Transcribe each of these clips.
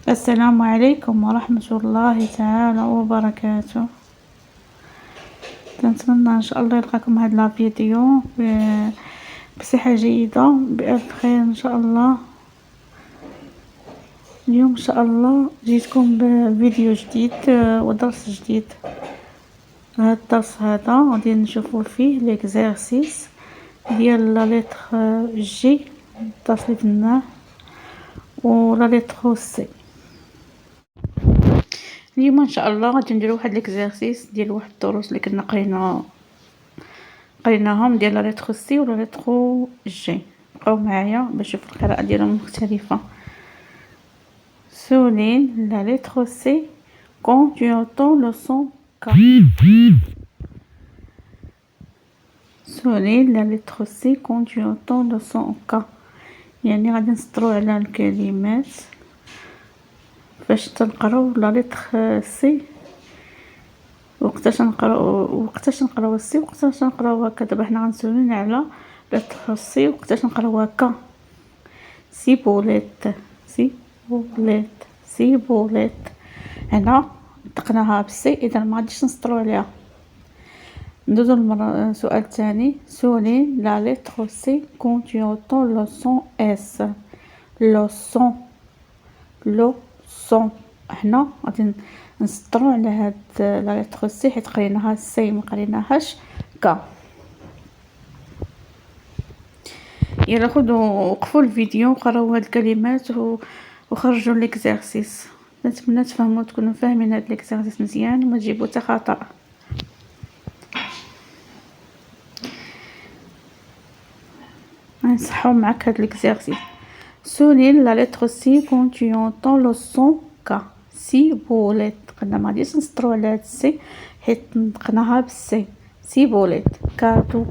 السلام عليكم ورحمة الله تعالى وبركاته. نتمنى ان شاء الله يلقاكم هاد لا فيديو بصحة جيدة بألف خير ان شاء الله. اليوم ان شاء الله جيتكم بفيديو جديد ودرس جديد. هاد الدرس هذا غادي نشوفو فيه ليكزارسيس ديال لا لتر جي، الدرس اللي درناه، و لا لتر سي. اليوم ان شاء الله غادي نديرو واحد ليكزارسيس ديال واحد الدروس اللي كنا قريناهم ديال لا لتر سي ولا لتر جي. بقاو معايا باش نشوف القراءة ديالهم مختلفة. souligne la lettre C quand tu entends le son K. souligne la lettre C quand tu entends le son K. يعني غادي نسطرو على الكلمات باش تنقراو لا لتر سي، وقتاش نقراو السي وقتاش نقراو هكا. دابا حنا غنسولين على لتر سي وقتاش نقراو هكا. سيبوليت سيبوليت سيبوليت. هنا نطقناها بالسي، اذا ما غاديش نسطرو عليها. ندوزو للمره السؤال الثاني. سولين لا لتر سي كون tu entends le son اس. لو سون هنا غادي نسطرو على هاد لا لتر سي حيت قريناها سي ما قريناهاش كا. يلا خذوا وقفوا الفيديو وقراو هاد الكلمات وخرجوا ليكزارسيس. نتمنى تفهموا تكونوا فاهمين هاد ليكزارسيس مزيان وما تجيبوا حتى خطا. نصحوا معك هاد ليكزارسيس. souligne la lettre C quand tu entends le son K. سيبوليت. قلنا ما غاديش نسطرو على هاد السي حيت نطقناها بالسي. سيبوليت. كادو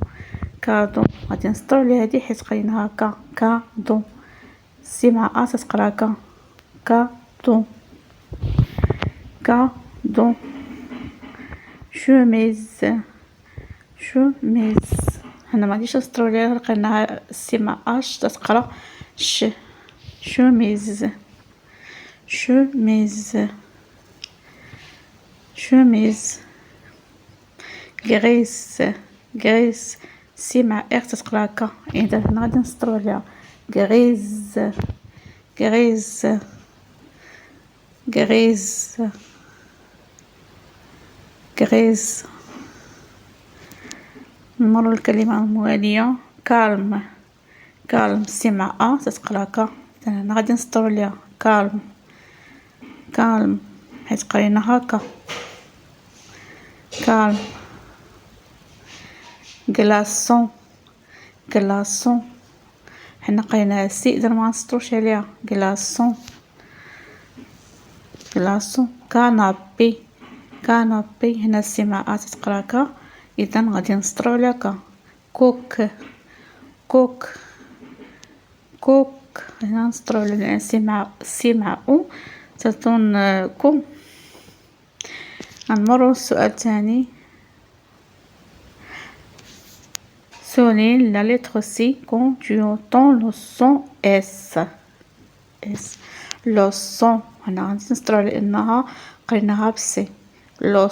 غادي نسطرو على هادي حيت قريناها كادو. سي مع ا تتقرا كادو. شوميز هنا ما غاديش نسطرو عليها، لقيناها سي مع اش تتقرا شوميز. غريس سي مع ار تتقرا ك، اذا هنا غادي نسطرو عليها غريز. نمروا الكلمة الموالية. كالم سي مع ا تتقرا ك، هنا غادي نسطرو عليها كالم حيت قريناها ك. كالم. كلاصون حنا قريناها سي اذا ما نسطروش عليها. كلاصون. كانابي هنا سي مع ا تتقرا ك، اذا غادي نسطرو عليها ك. كوك هنا نسطرو على سي مع او تتون كو. نمروا السؤال الثاني. souligne la lettre C quand tu entends le son S. لو سون هنا غادي نسطرو على انها قريناها بالسي. لو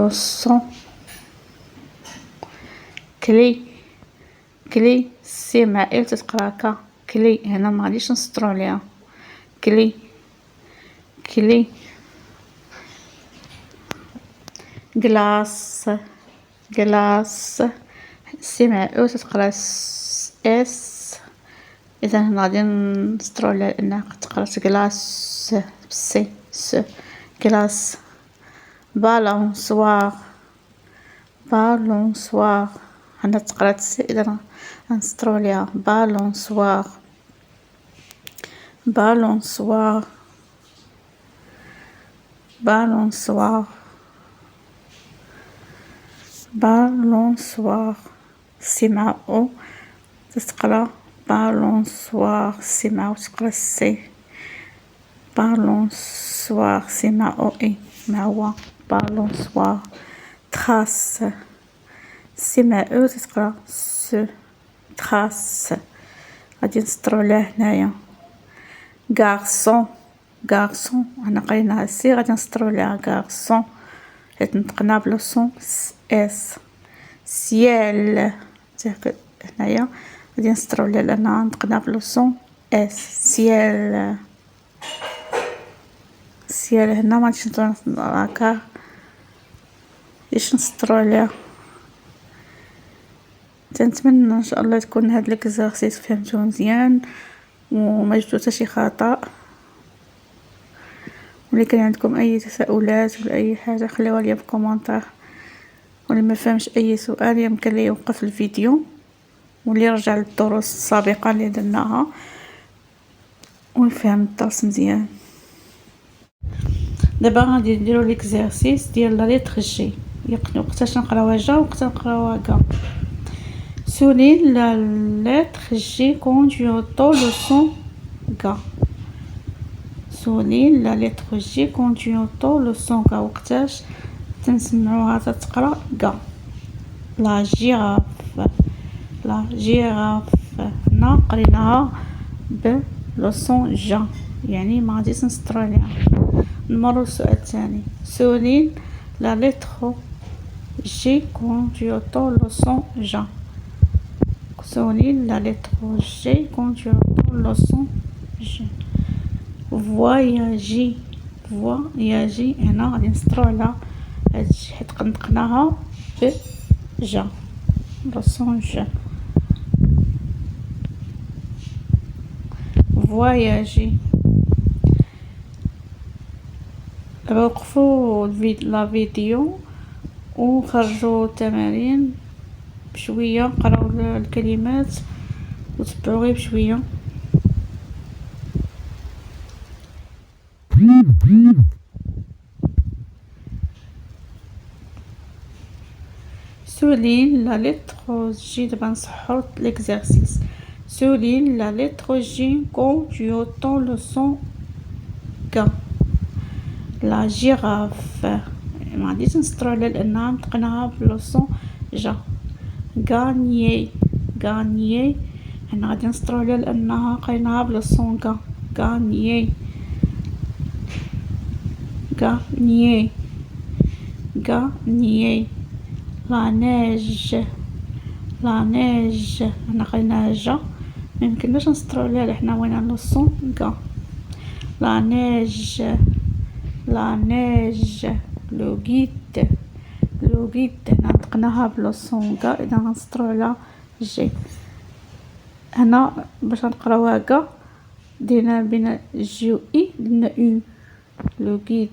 سون. كلي سي مع ال تتقرا ك. كلي هنا ما غاديش نسطرو عليها. كلي. كلاص سي مع او تتقرا اس، اذا هنا غادي نسطرو على انها تقرا كلاص بالسي. كلاص. بالونسوار هنا تقرا سي، اذا غنسطرو عليها بالونسوار. سي مع او تتقرا بالونسوار. سي مع او تقرا سي. بالونسوار سي مع او اي مع هو بالونسوار. تراس سي مع او تتقرا س. تراس غادي نسطرو عليها هنايا. garçon garçon هنا قريناها سي غادي نسطرو ليها garçon حيت نطقناها بلو صون اس. ciel هنايا غادي نسطرو ليها لأنها نطقناها بلو صون اس. ciel هنا مغاديش هاكا باش نسطرو عليها. تنتمنى ان شاء الله تكون هاد ليكزارسيس فهمتوه مزيان وما جبتو حتى شي خطا. ولا كان عندكم اي تساؤلات ولا اي حاجه خليوها لي في كومونتير، واللي ما فهمش اي سؤال يمكن لي يوقف الفيديو واللي يرجع للدروس السابقه اللي درناها ويفهم الدرس مزيان. دابا غادي نديرو ليكزارسيس ديال لا ليتر جي. وقتاش نقراوها جا وقتاش نقراوها كا. souligne la lettre G quand tu entends le son G. souligne la lettre G quand tu entends le son G. وقتاش تنسمعوها تتقرا G. la girafe هنا قريناها ب لو صون J يعني ما غاديش نسطرو عليها. نمرو للسؤال الثاني. souligne la lettre G quand tu entends le son J. souligne la lettre G quand tu entends le son G. voyager هنا غادي نسطرو على هادشي حيت نطقناها ب ج لو صون ج. voyager. دابا وقفوا لا فيديو وخرجوا التمارين بشويه، قراو الكلمات وتبعوا غير بشويه. souligne la lettre J. دابا نصحوا ليكزارسيس. souligne la lettre J quand tu entends le son G. la girafe ما غاديش نسطرو عليها لانها نطقناها بلو صون ج. gagner هنا غادي نسطرو عليها لانها قريناها بلو صون غ. gagner la neige هنا قريناها ج ميمكنناش نسطرو عليها لحنا وين لو صون غ. la neige لو غيد هنا نطقناها بلو صون غ اذا غنسطرو على جي. هنا باش نقراوها كا دينا بين جي و اي درنا او لو غيد.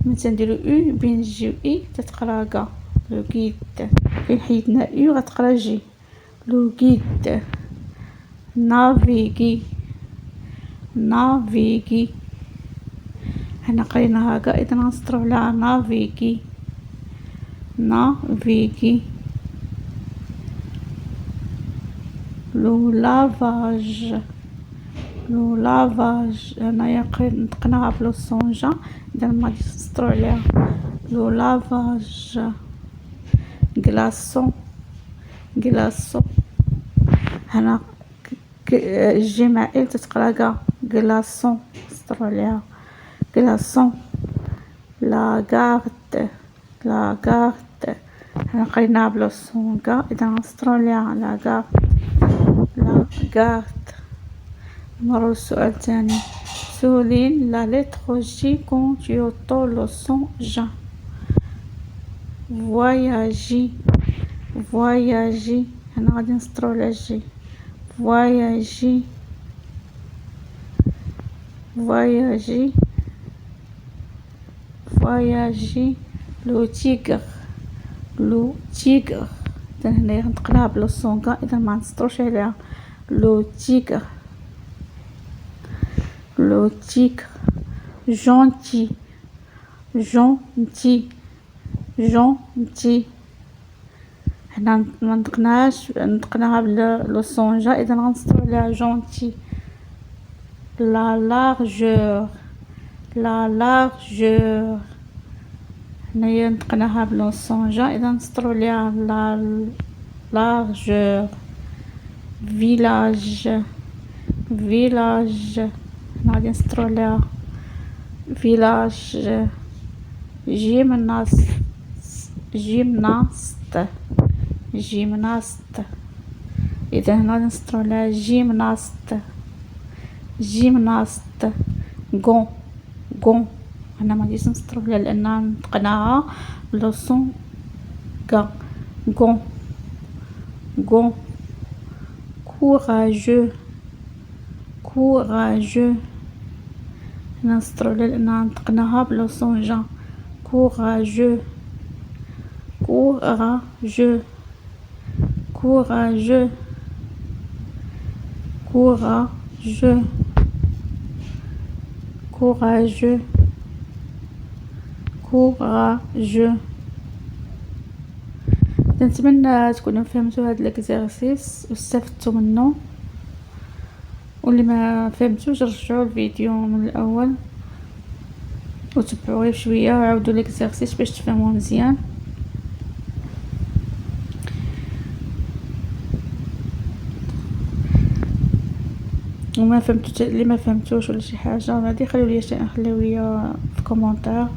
ملي تنديرو او بين جي و اي تتقرا كا لو غيد. فين حيدنا او غتقرا جي لو غيد. نافيغي هنا قريناها كا اذا غنسطرو على نافيغي. لو لافاج هنايا نطقناها بلو صون ج اذا ما غاديش نسطرو عليها. لو لافاج. غلاصون هنا جي مع ال تتقرا كا غلاصون نسطرو عليها غلاصون. لاغارد هنا قريناها بلو صون كا اذا نسطرو عليها لاغارد. نمرو للسؤال الثاني. souligne la lettre J quand tu entends le son J. voyager هنا غادي نسطرو على جي. voyager لو تيغر هنايا نطقناها بلو صون غ اذا ما نسطروش عليها. لو تيغر gentil هنا ما نطقناها بلو صون ج اذا غنسطرو عليها gentil. la largeur هنايا نطقناها بلو صون ج اذا نسطرو عليها la largeur. village فيلاج، هنا غادي نسطرو عليها فيلاج. جيمناست، جيمناست. اذا هنا غادي نسطرو على جيمناست. غون، هنا ما غاديش نسطرو عليها لان نطقناها بلو صون كا. غون. كوراجو، هنا نسطرو عليها لان نطقناها بلو صون جا. كوراجو، كوراجو. نتمنى تكونوا فهمتوا هذا الاكزرسيس واستفدتوا منه، واللي ما فهمتوش رجعوا الفيديو من الاول وتبعوا غير شويه وعاودوا الاكزرسيس باش تفهموه مزيان. وما فهمتوا اللي ما فهمتوش ولا شي حاجه غادي خليو لي في كومونتير،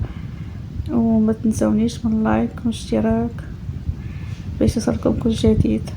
وما تنسونيش من لايك واشتراك باش يوصلكم كل جديد.